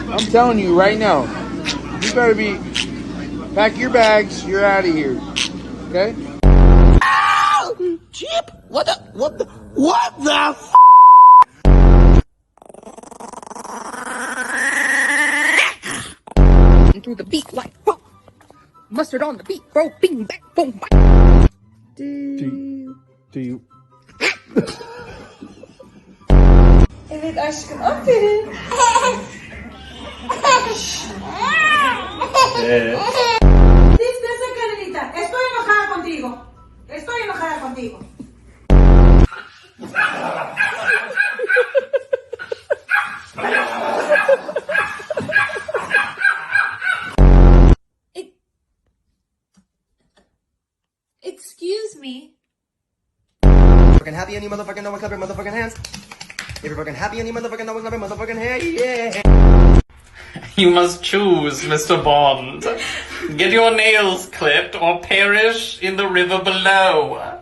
I'm telling you right now, you better be, pack your bags, you're out of here. Okay? Chip, what the f? Through the beat like fuck. Mustard on the beat, bro. Bing, bang, boom, bang. Do you? Evet aşkım, aferin. Tristeza, Carolita. Estoy enojada contigo. Estoy enojada contigo. Excuse me. Fucking happy and you motherfucking know what, clap your motherfucking hands. If you're fucking happy and you motherfucking know what, clap your motherfucking hands, yeah. You must choose, Mr. Bond. Get your nails clipped or perish in the river below.